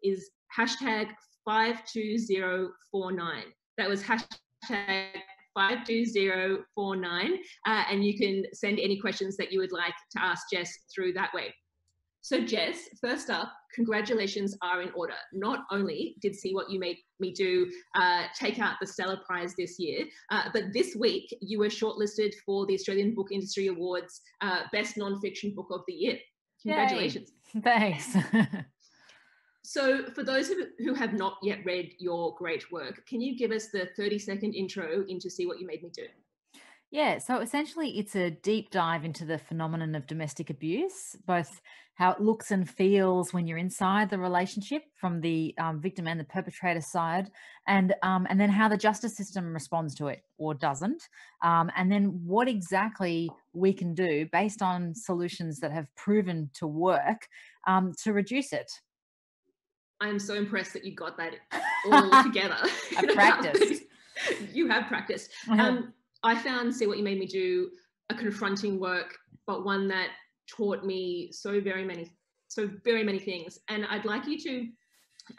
is hashtag 52049. That was hashtag 52049, and you can send any questions that you would like to ask Jess through that way. So Jess, first up, congratulations are in order. Not only did See What You Made Me Do take out the Stella Prize this year, but this week you were shortlisted for the Australian Book Industry Awards Best Non-Fiction Book of the Year. Congratulations. Yay. Thanks. So for those who have not yet read your great work, can you give us the 30-second intro into See What You Made Me Do? Yeah, so essentially it's a deep dive into the phenomenon of domestic abuse, both how it looks and feels when you're inside the relationship from the victim and the perpetrator side, and then how the justice system responds to it or doesn't, and then what exactly we can do based on solutions that have proven to work to reduce it. I'm so impressed that you got that all together. I practiced. You have practiced. I found See What You Made Me Do a confronting work, but one that taught me so very many things. And I'd like you to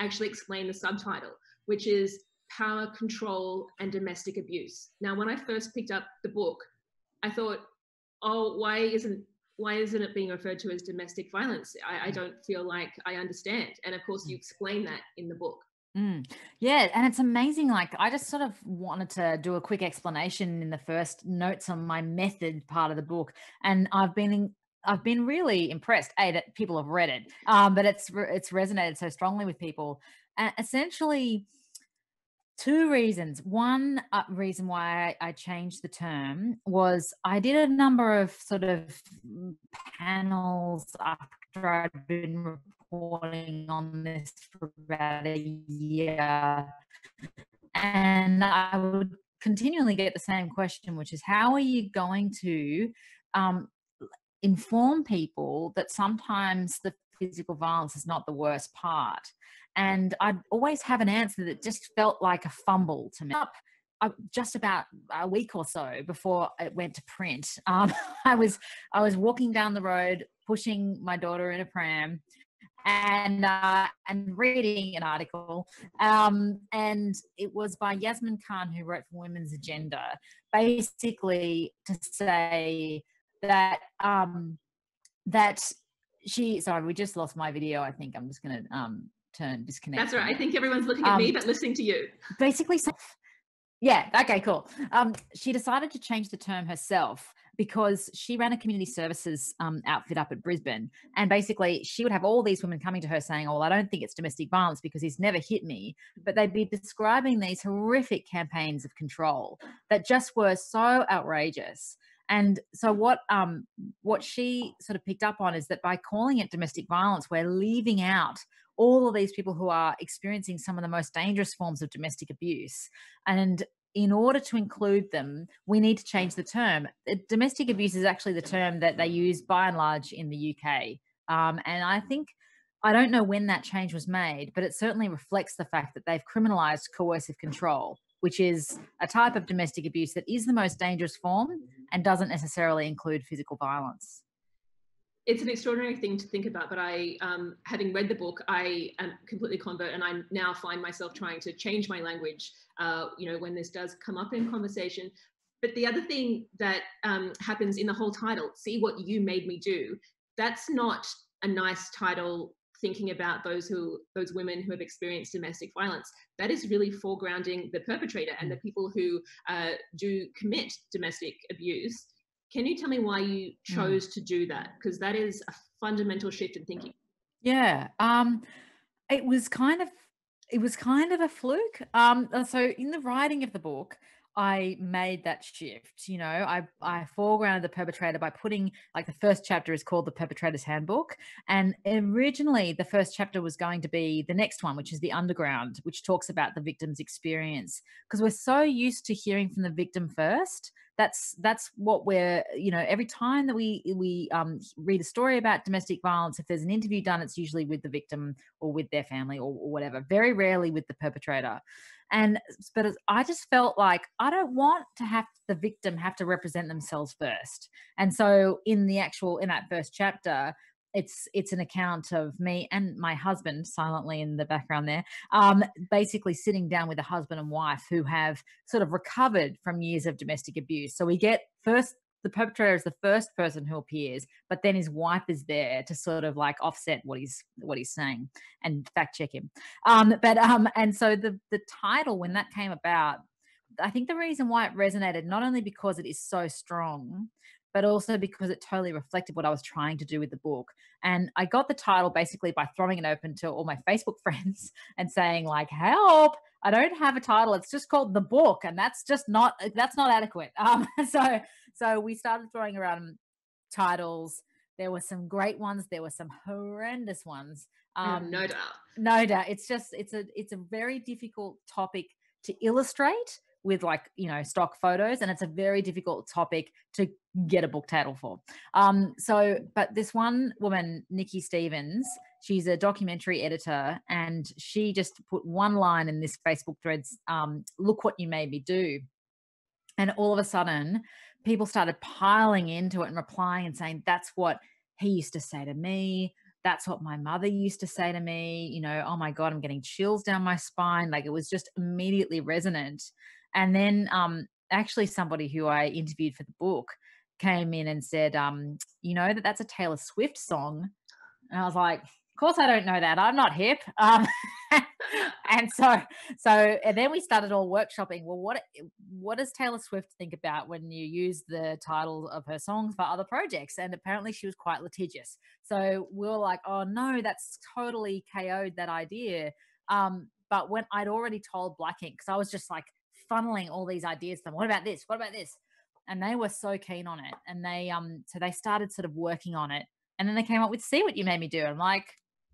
actually explain the subtitle, which is Power, Control, and Domestic Abuse. Now, when I first picked up the book, I thought, oh, why isn't it being referred to as domestic violence? I don't feel like I understand. And of course, you explain that in the book. Yeah, and it's amazing. Like, I just sort of wanted to do a quick explanation in the first notes on my method part of the book, and I've been really impressed. That people have read it, but it's resonated so strongly with people. And essentially, two reasons. One reason why I changed the term was I did a number of sort of panels after I'd been reporting on this for about a year, and I would continually get the same question, which is, how are you going to inform people that sometimes the physical violence is not the worst part? And I'd always have an answer that just felt like a fumble to me. Just about a week or so before it went to print, I was walking down the road, pushing my daughter in a pram, and reading an article, and it was by Yasmin Khan, who wrote for Women's Agenda, basically to say that sorry, we just lost my video. I think I'm just going to disconnect. That's right. I think everyone's looking at me, but listening to you. Basically, yeah. Okay, cool. She decided to change the term herself because she ran a community services outfit up at Brisbane. And basically she would have all these women coming to her saying, oh, well, I don't think it's domestic violence because he's never hit me. But they'd be describing these horrific campaigns of control that just were so outrageous. And so what she sort of picked up on is that by calling it domestic violence, we're leaving out all of these people who are experiencing some of the most dangerous forms of domestic abuse. And in order to include them, we need to change the term. Domestic abuse is actually the term that they use by and large in the UK. And I don't know when that change was made, but it certainly reflects the fact that they've criminalised coercive control, which is a type of domestic abuse that is the most dangerous form and doesn't necessarily include physical violence. It's an extraordinary thing to think about, but having read the book, I am completely convert, and I now find myself trying to change my language, when this does come up in conversation. But the other thing that happens in the whole title, See What You Made Me Do, that's not a nice title thinking about those women who have experienced domestic violence. That is really foregrounding the perpetrator and the people who do commit domestic abuse. Can you tell me why you chose to do that? Because that is a fundamental shift in thinking. Yeah, it was kind of a fluke. So in the writing of the book, I made that shift. I foregrounded the perpetrator by putting, like, the first chapter is called The Perpetrator's Handbook. And originally the first chapter was going to be the next one, which is The Underground, which talks about the victim's experience. Because we're so used to hearing from the victim first. That's what we're, every time that we read a story about domestic violence, if there's an interview done, it's usually with the victim or with their family or whatever, very rarely with the perpetrator. But I just felt like I don't want to have the victim have to represent themselves first. And so in that first chapter, it's an account of me and my husband silently in the background there, basically sitting down with a husband and wife who have sort of recovered from years of domestic abuse. So we get first, the perpetrator is the first person who appears, but then his wife is there to sort of like offset what he's saying and fact check him. And so the title, when that came about, I think the reason why it resonated, not only because it is so strong, but also because it totally reflected what I was trying to do with the book. And I got the title basically by throwing it open to all my Facebook friends and saying like, help, I don't have a title. It's just called The Book. And that's not adequate. So we started throwing around titles. There were some great ones. There were some horrendous ones. No doubt. No doubt. It's a very difficult topic to illustrate with, like, you know, stock photos, and it's a very difficult topic to get a book title for. But this one woman, Nikki Stevens, she's a documentary editor, and she just put one line in this Facebook threads, look what you made me do. And all of a sudden, people started piling into it and replying and saying, that's what he used to say to me. That's what my mother used to say to me. You know, oh my God, I'm getting chills down my spine. Like, it was just immediately resonant. And then actually somebody who I interviewed for the book came in and said, you know, that's a Taylor Swift song. And I was like, of course I don't know that. I'm not hip. And then we started all workshopping. Well, what does Taylor Swift think about when you use the title of her songs for other projects? And apparently she was quite litigious. So we were like, oh no, that's totally KO'd that idea. But when I'd already told Black Ink, because I was just like funneling all these ideas to them, what about this? What about this? And they were so keen on it. And so they started sort of working on it. And then they came up with See What You Made Me Do. I'm like,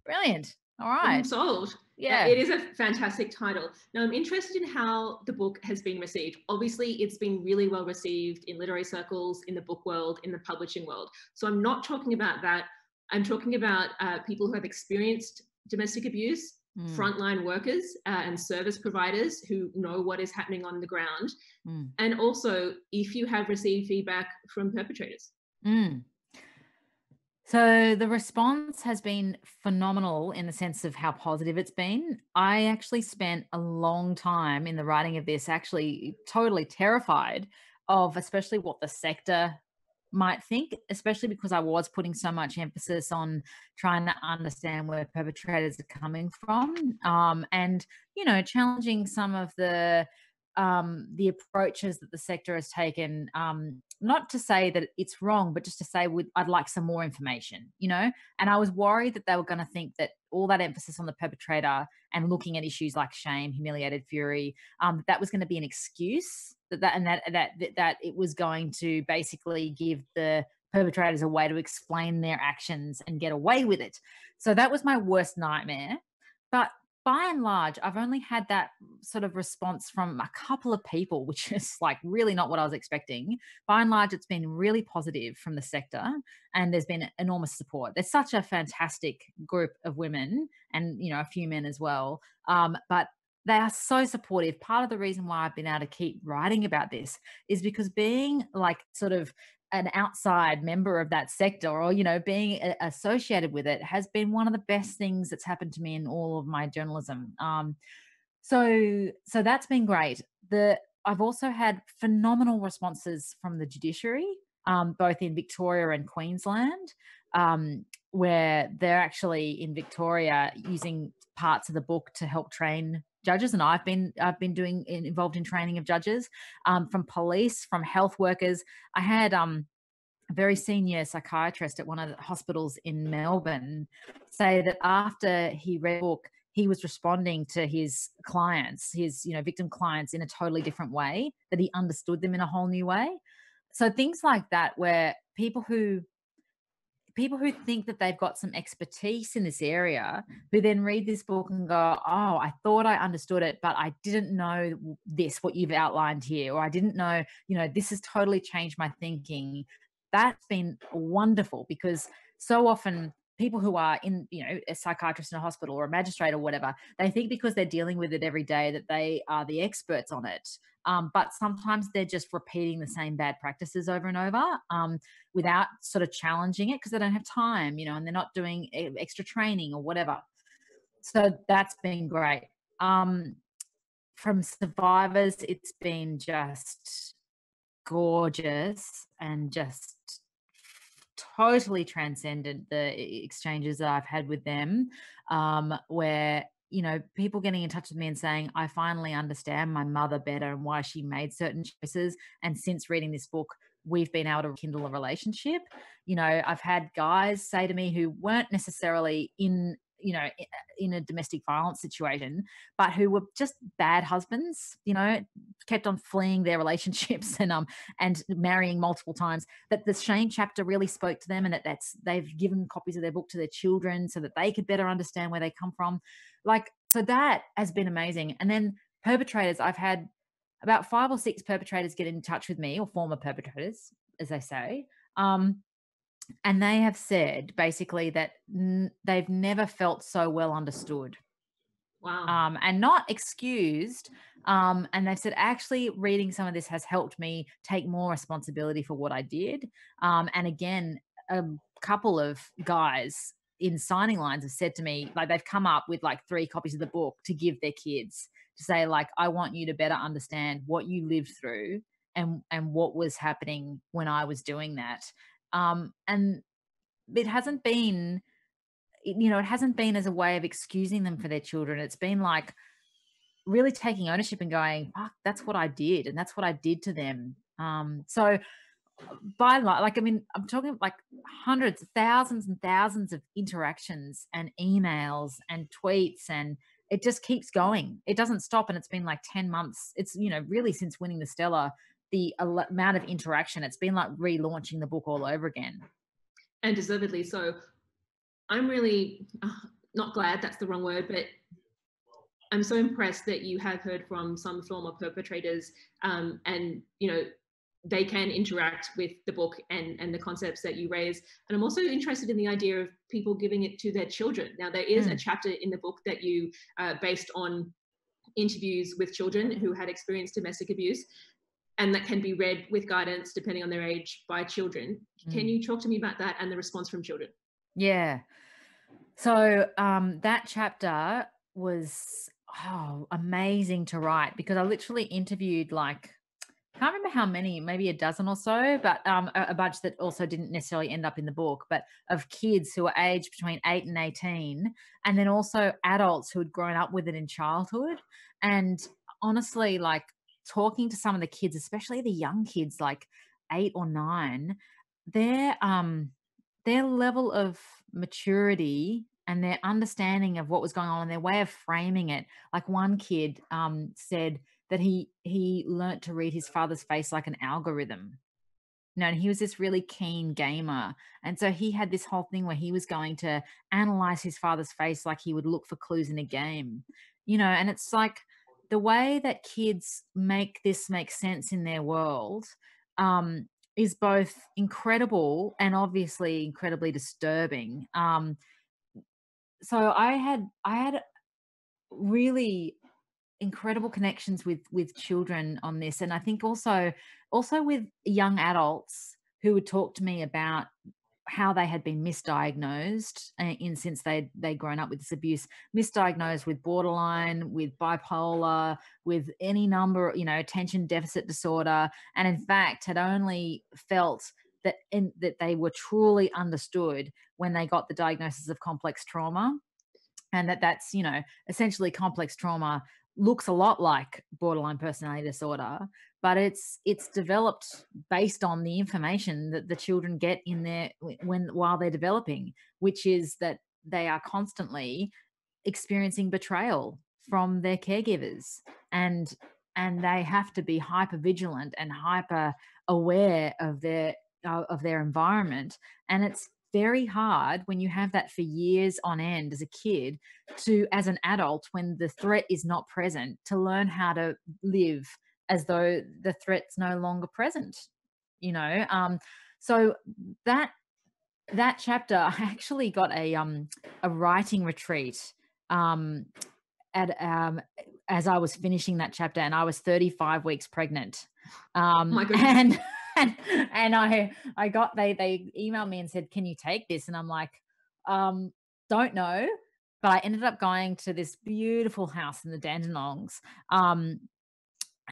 brilliant. All right. I'm sold. Yeah. It is a fantastic title. Now, I'm interested in how the book has been received. Obviously, it's been really well received in literary circles, in the book world, in the publishing world. So I'm not talking about that. I'm talking about people who have experienced domestic abuse, frontline workers and service providers who know what is happening on the ground. And also if you have received feedback from perpetrators. So the response has been phenomenal in the sense of how positive it's been. I actually spent a long time in the writing of this actually totally terrified of especially what the sector might think, especially because I was putting so much emphasis on trying to understand where perpetrators are coming from, and, you know, challenging some of the approaches that the sector has taken, not to say that it's wrong, but just to say I'd like some more information, you know? And I was worried that they were going to think that all that emphasis on the perpetrator and looking at issues like shame, humiliated fury, that was going to be an excuse, that it was going to basically give the perpetrators a way to explain their actions and get away with it. So that was my worst nightmare. But by and large, I've only had that sort of response from a couple of people, which is like really not what I was expecting. By and large, it's been really positive from the sector, and there's been enormous support. There's such a fantastic group of women and, you know, a few men as well. But they are so supportive. Part of the reason why I've been able to keep writing about this is because being like sort of an outside member of that sector, or, you know, being associated with it, has been one of the best things that's happened to me in all of my journalism. So that's been great. I've also had phenomenal responses from the judiciary, both in Victoria and Queensland, where they're actually in Victoria using parts of the book to help train judges, and I've been involved in training of judges, from police, from health workers. I had a very senior psychiatrist at one of the hospitals in Melbourne say that after he read the book, he was responding to his clients, his, you know, victim clients, in a totally different way, that he understood them in a whole new way. So things like that, where people who think that they've got some expertise in this area, who then read this book and go, oh, I thought I understood it, but I didn't know what you've outlined here, or I didn't know, you know, this has totally changed my thinking. That's been wonderful, because so often people who are in, a psychiatrist in a hospital or a magistrate or whatever, they think because they're dealing with it every day that they are the experts on it. But sometimes they're just repeating the same bad practices over and over, without sort of challenging it, because they don't have time, and they're not doing extra training or whatever. So that's been great. From survivors, it's been just gorgeous and just totally transcended the exchanges that I've had with them, where people getting in touch with me and saying, I finally understand my mother better and why she made certain choices, and since reading this book we've been able to rekindle a relationship. I've had guys say to me who weren't necessarily in a domestic violence situation, but who were just bad husbands, kept on fleeing their relationships and marrying multiple times, that the shame chapter really spoke to them, and they've given copies of their book to their children so that they could better understand where they come from. So that has been amazing. And then perpetrators, I've had about 5 or 6 perpetrators get in touch with me, or former perpetrators, as they say. And they have said basically that they've never felt so well understood. Wow. And not excused. And they've said, actually, reading some of this has helped me take more responsibility for what I did. And again, a couple of guys in signing lines have said to me, like, they've come up with like 3 copies of the book to give their kids, to say, like, I want you to better understand what you lived through and what was happening when I was doing that. And it hasn't been, it hasn't been as a way of excusing them for their children. It's been like really taking ownership and going, fuck, that's what I did, and that's what I did to them. So by like, I mean, I'm talking like hundreds, thousands and thousands of interactions and emails and tweets, and it just keeps going. It doesn't stop. And it's been like 10 months. It's, really since winning the Stella, the amount of interaction, it's been like relaunching the book all over again. And deservedly so. I'm really not glad, that's the wrong word, but I'm so impressed that you have heard from some former perpetrators, and they can interact with the book and the concepts that you raise. And I'm also interested in the idea of people giving it to their children. Now, there is a chapter in the book that you based on interviews with children who had experienced domestic abuse, and that can be read with guidance depending on their age by children. Can you talk to me about that and the response from children? Yeah. So that chapter was amazing to write, because I literally interviewed I can't remember how many, maybe a dozen or so, but a bunch that also didn't necessarily end up in the book, but of kids who were aged between 8 and 18, and then also adults who had grown up with it in childhood. And honestly, like, talking to some of the kids, especially the young kids, like 8 or 9, their level of maturity and their understanding of what was going on and their way of framing it. Like, one kid said that he learnt to read his father's face like an algorithm. And he was this really keen gamer. And so he had this whole thing where he was going to analyze his father's face like he would look for clues in a game. And it's like, the way that kids make this make sense in their world is both incredible and obviously incredibly disturbing. So I had really incredible connections with children on this, and I think also with young adults who would talk to me about how they had been misdiagnosed since they'd grown up with this abuse, misdiagnosed with borderline, with bipolar, with any number, attention deficit disorder, and in fact had only felt that they were truly understood when they got the diagnosis of complex trauma. And that's essentially, complex trauma looks a lot like borderline personality disorder, but it's developed based on the information that the children get while they're developing, which is that they are constantly experiencing betrayal from their caregivers, and they have to be hyper vigilant and hyper aware of their environment. And it's very hard when you have that for years on end as a kid, as an adult, when the threat is not present, to learn how to live as though the threat's no longer present. So that that chapter, I actually got a writing retreat um at as I was finishing that chapter, and I was 35 weeks pregnant. Oh my goodness. And and I got they emailed me and said, "Can you take this?" And I'm like, um, "Don't know." But I ended up going to this beautiful house in the Dandenongs. Um,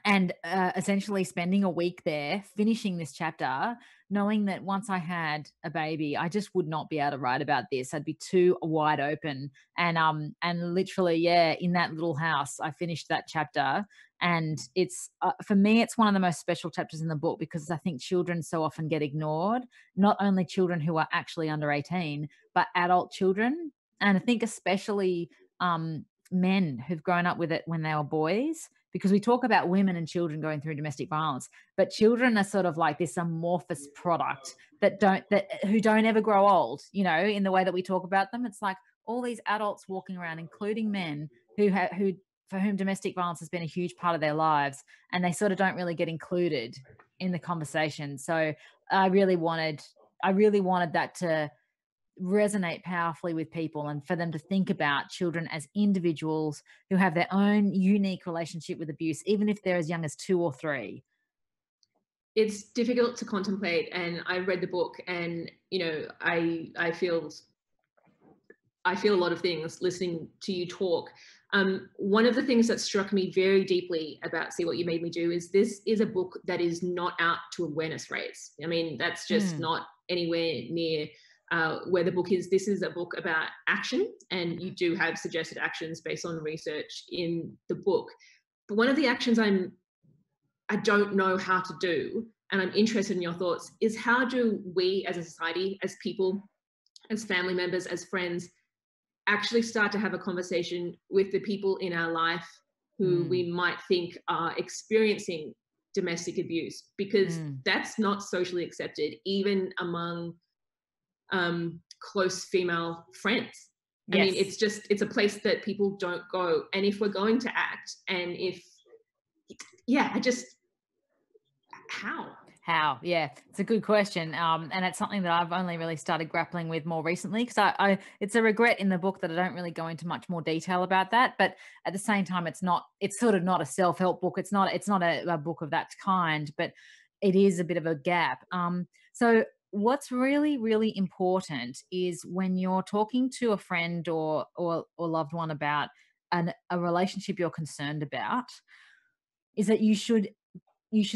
and essentially spending a week there finishing this chapter, knowing that once I had a baby I just would not be able to write about this. I'd be too wide open. And literally, yeah, in that little house I finished that chapter. And it's for me it's one of the most special chapters in the book, because I think children so often get ignored, not only children who are actually under 18 but adult children. And I think especially men who've grown up with it when they were boys, because we talk about women and children going through domestic violence, but children are sort of like this amorphous product that who don't ever grow old, in the way that we talk about them. It's like all these adults walking around, including men who for whom domestic violence has been a huge part of their lives, and they sort of don't really get included in the conversation. So I really wanted that to resonate powerfully with people, and for them to think about children as individuals who have their own unique relationship with abuse, even if they're as young as 2 or 3. It's difficult to contemplate, and I read the book, and I feel a lot of things listening to you talk. One of the things that struck me very deeply about See What You Made Me Do is this is a book that is not out to awareness raise. I mean, that's just not anywhere near where the book is. This is a book about action, and you do have suggested actions based on research in the book. But one of the actions I don't know how to do, and I'm interested in your thoughts, is how do we as a society, as people, as family members, as friends, actually start to have a conversation with the people in our life who we might think are experiencing domestic abuse, because that's not socially accepted, even among close female friends. I mean, it's a place that people don't go. And if we're going to act, and how? Yeah, it's a good question. And it's something that I've only really started grappling with more recently, because I it's a regret in the book that I don't really go into much more detail about that. But at the same time, it's sort of not a self-help book. It's not a book of that kind, but it is a bit of a gap. So what's really, really important is when you're talking to a friend or loved one about a relationship you're concerned about, is that you should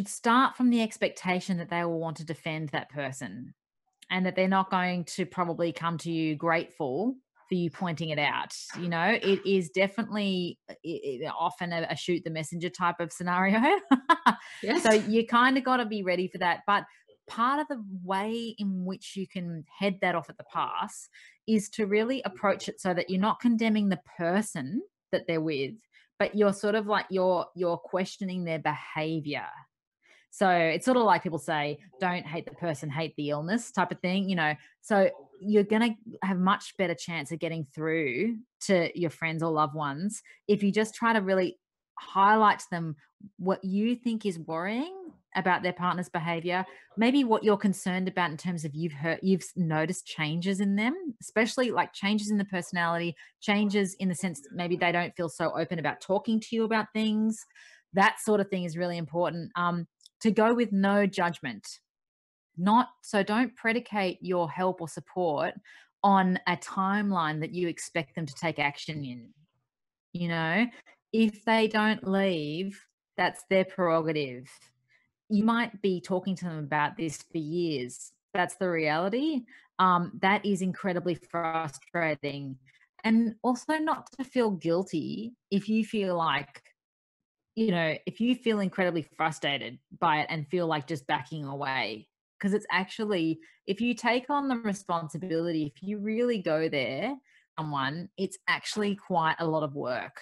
start from the expectation that they will want to defend that person, and that they're not going to probably come to you grateful for you pointing it out. It is definitely often a shoot the messenger type of scenario. Yes. So you kind of got to be ready for that. But part of the way in which you can head that off at the pass is to really approach it so that you're not condemning the person that they're with, but you're sort of like you're questioning their behavior. So it's sort of like people say, don't hate the person, hate the illness type of thing. So you're going to have much better chance of getting through to your friends or loved ones if you just try to really highlight to them what you think is worrying about their partner's behavior, maybe what you're concerned about in terms of you've noticed changes in them, especially like changes in the personality, changes in the sense that maybe they don't feel so open about talking to you about things. That sort of thing is really important. To go with no judgment. Don't predicate your help or support on a timeline that you expect them to take action in. If they don't leave, that's their prerogative. You might be talking to them about this for years. That's the reality. That is incredibly frustrating. And also not to feel guilty if you feel like, if you feel incredibly frustrated by it and feel like just backing away, because it's actually, if you take on the responsibility, if you really go there, it's actually quite a lot of work.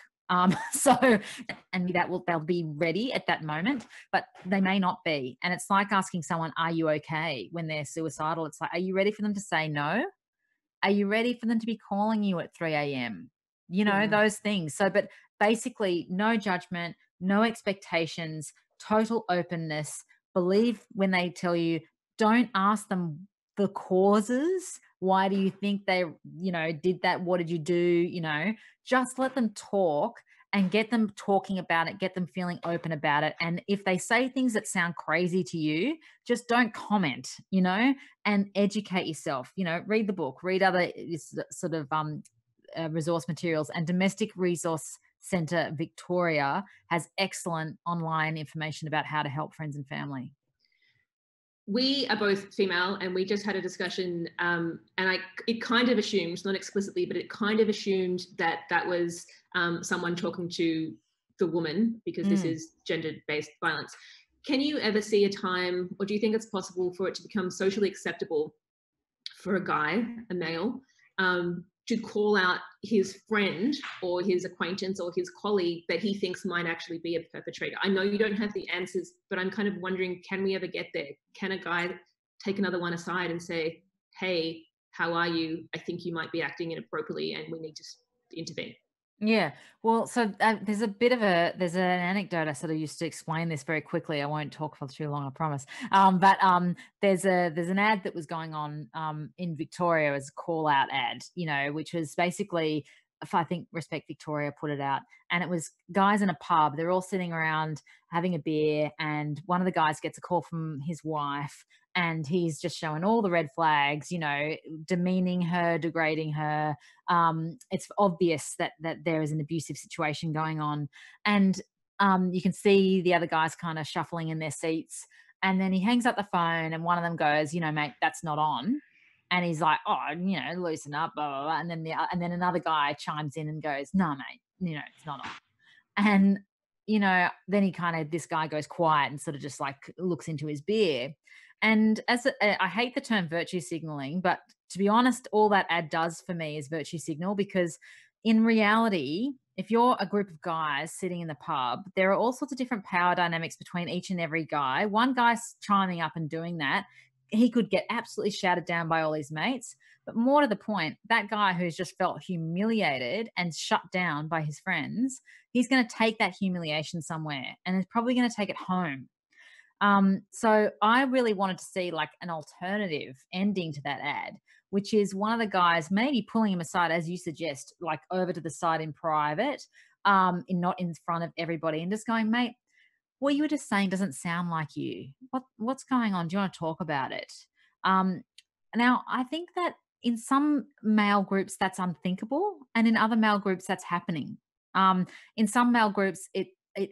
So, and they'll be ready at that moment, but they may not be. And it's like asking someone, are you okay, when they're suicidal? It's like, are you ready for them to say no? Are you ready for them to be calling you at 3 a.m.? Those things. So, but basically no judgment, no expectations, total openness. Believe when they tell you, don't ask them the causes, Why do you think they, did that? What did you do? Just let them talk and get them talking about it, get them feeling open about it. And if they say things that sound crazy to you, just don't comment, and educate yourself. Read the book, read other sort of resource materials, and Domestic Resource Centre Victoria has excellent online information about how to help friends and family. We are both female, and we just had a discussion, and it kind of assumed, not explicitly, but it kind of assumed that was someone talking to the woman, because this is gender-based violence. Can you ever see a time, or do you think it's possible for it to become socially acceptable for a guy, a male, to call out his friend or his acquaintance or his colleague that he thinks might actually be a perpetrator? I know you don't have the answers, but I'm kind of wondering, can we ever get there? Can a guy take another one aside and say, hey, how are you? I think you might be acting inappropriately and we need to intervene. Yeah. Well, so there's an anecdote. I sort of used to explain this very quickly. I won't talk for too long, I promise. But there's an ad that was going on in Victoria as a call out ad, which was basically, if I think Respect Victoria put it out, and it was guys in a pub. They're all sitting around having a beer, and one of the guys gets a call from his wife, and he's just showing all the red flags, demeaning her, degrading her. It's obvious that there is an abusive situation going on, and you can see the other guys kind of shuffling in their seats. And then he hangs up the phone, and one of them goes, mate, that's not on. And he's like, oh, loosen up, blah, blah, blah. And then another guy chimes in and goes, no, mate, it's not on. And, then this guy goes quiet and sort of just like looks into his beer. And I hate the term virtue signaling, but to be honest, all that ad does for me is virtue signal, because in reality, if you're a group of guys sitting in the pub, there are all sorts of different power dynamics between each and every guy. One guy's chiming up and doing that, he could get absolutely shouted down by all his mates. But more to the point, that guy who's just felt humiliated and shut down by his friends, he's going to take that humiliation somewhere, and is probably going to take it home. So I really wanted to see like an alternative ending to that ad, which is one of the guys maybe pulling him aside, as you suggest, like over to the side in private, not in front of everybody, and just going, mate, what you were just saying doesn't sound like you. What's going on? Do you want to talk about it? Now, I think that in some male groups that's unthinkable, and in other male groups that's happening. In some male groups, it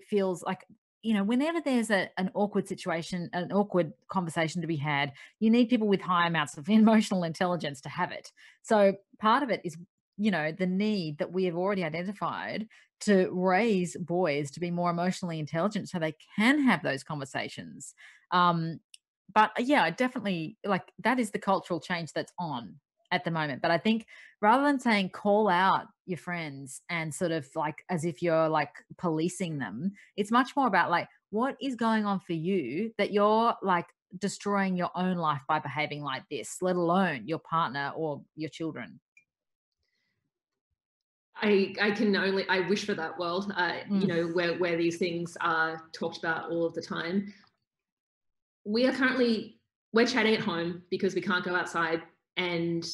feels like, whenever there's an awkward situation, an awkward conversation to be had, you need people with high amounts of emotional intelligence to have it. So part of it is, the need that we have already identified to raise boys to be more emotionally intelligent so they can have those conversations. But yeah, I definitely, like, that is the cultural change that's on at the moment. But I think rather than saying call out your friends and sort of like as if you're like policing them, it's much more about like, what is going on for you that you're like destroying your own life by behaving like this, let alone your partner or your children. I wish for that world, where these things are talked about all of the time. We're chatting at home because we can't go outside, and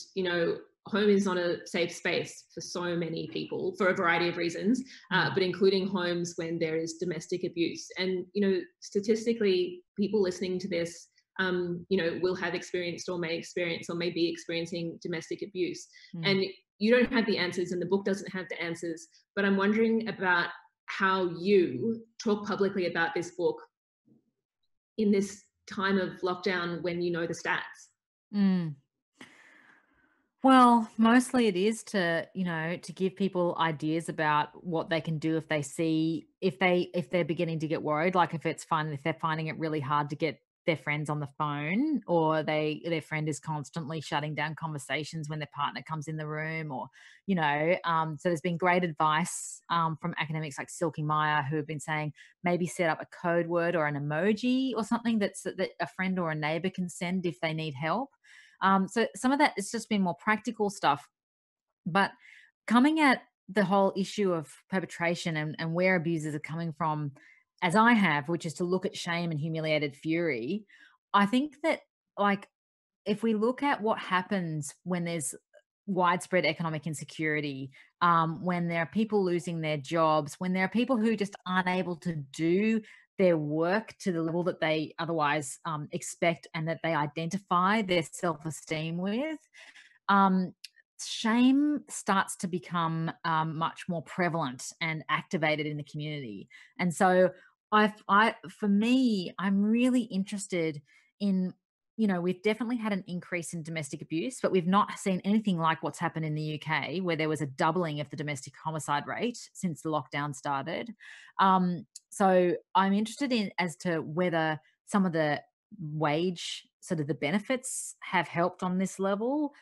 home is not a safe space for so many people for a variety of reasons, but including homes when there is domestic abuse. And statistically, people listening to this will have experienced or may experience or may be experiencing domestic abuse. And you don't have the answers, and the book doesn't have the answers, but I'm wondering about how you talk publicly about this book in this time of lockdown when you know the stats. Well, mostly it is to, to give people ideas about what they can do if they see, if they're beginning to get worried, like if they're finding it really hard to get their friends on the phone, or their friend is constantly shutting down conversations when their partner comes in the room, or, so there's been great advice from academics like Silky Meyer, who have been saying maybe set up a code word or an emoji or something that a friend or a neighbor can send if they need help. So some of that has just been more practical stuff, but coming at the whole issue of perpetration and where abusers are coming from, as I have, which is to look at shame and humiliated fury, I think that like if we look at what happens when there's widespread economic insecurity, when there are people losing their jobs, when there are people who just aren't able to do their work to the level that they otherwise expect and that they identify their self-esteem with, um, shame starts to become much more prevalent and activated in the community. And so for me, I'm really interested in, we've definitely had an increase in domestic abuse, but we've not seen anything like what's happened in the UK, where there was a doubling of the domestic homicide rate since the lockdown started. So I'm interested in as to whether some of the wage, sort of the benefits, have helped on this level.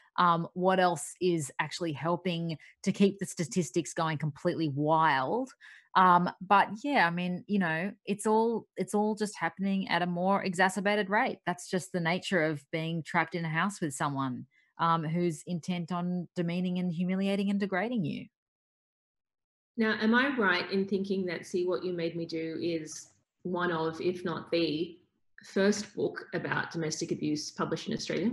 What else is actually helping to keep the statistics going completely wild? But yeah, I mean, it's all just happening at a more exacerbated rate. That's just the nature of being trapped in a house with someone who's intent on demeaning and humiliating and degrading you. Now, am I right in thinking that See What You Made Me Do is one of, if not the first book about domestic abuse published in Australia?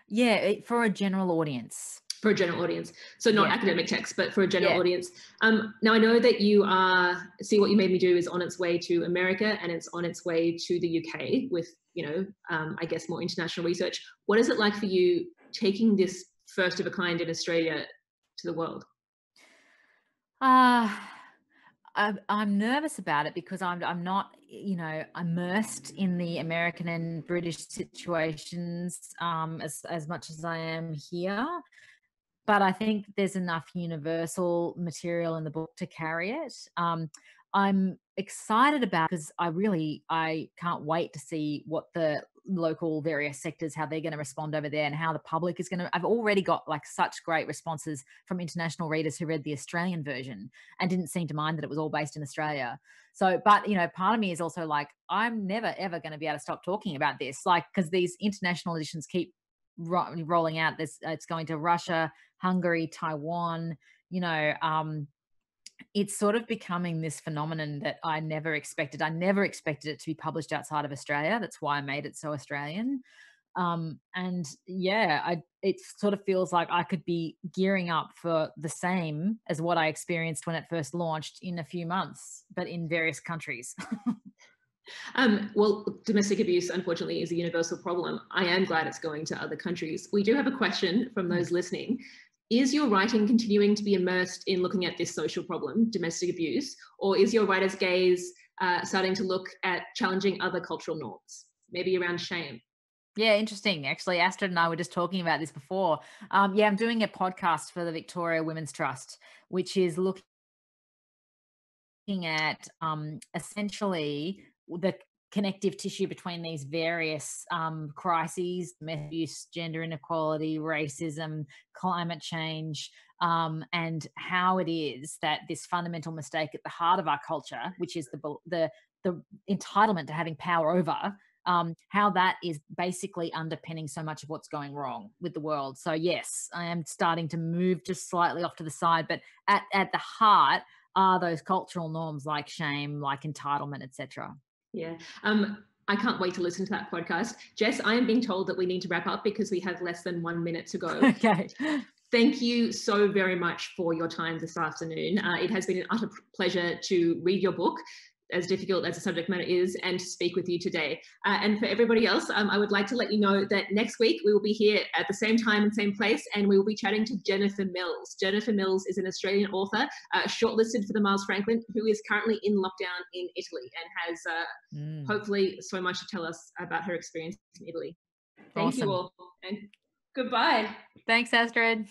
Yeah, for a general audience. For a general audience. So not Yeah. academic text, but for a general Yeah. audience. Now, I know that See What You Made Me Do is on its way to America and it's on its way to the UK with, I guess, more international research. What is it like for you taking this first of a kind in Australia to the world? I'm nervous about it because I'm not, immersed in the American and British situations as much as I am here. But I think there's enough universal material in the book to carry it. I'm excited about, because I can't wait to see what the local various sectors, how they're going to respond over there, and how the public is going to. I've already got like such great responses from international readers who read the Australian version and didn't seem to mind that it was all based in Australia. So, but part of me is also like, I'm never ever going to be able to stop talking about this, like, because these international editions keep rolling out. It's going to Russia, Hungary, Taiwan. It's sort of becoming this phenomenon that I never expected. I never expected it to be published outside of Australia. That's why I made it so Australian. And yeah, it sort of feels like I could be gearing up for the same as what I experienced when it first launched in a few months, but in various countries. Well, domestic abuse, unfortunately, is a universal problem. I am glad it's going to other countries. We do have a question from those listening. Is your writing continuing to be immersed in looking at this social problem, domestic abuse, or is your writer's gaze starting to look at challenging other cultural norms, maybe around shame? Yeah, interesting. Actually, Astrid and I were just talking about this before. I'm doing a podcast for the Victoria Women's Trust, which is looking at essentially the connective tissue between these various crises: domestic abuse, gender inequality, racism, climate change, and how it is that this fundamental mistake at the heart of our culture, which is the entitlement to having power over, how that is basically underpinning so much of what's going wrong with the world. So yes, I am starting to move just slightly off to the side, but at the heart are those cultural norms like shame, like entitlement, etc. Yeah. I can't wait to listen to that podcast. Jess, I am being told that we need to wrap up because we have less than 1 minute to go. Okay. Thank you so very much for your time this afternoon. It has been an utter pleasure to read your book, as difficult as the subject matter is, and to speak with you today. And for everybody else, I would like to let you know that next week we will be here at the same time and same place, and we will be chatting to Jennifer Mills. Jennifer Mills is an Australian author, shortlisted for the Miles Franklin, who is currently in lockdown in Italy and has hopefully so much to tell us about her experience in Italy. Thank you all, and goodbye. Thanks, Astrid.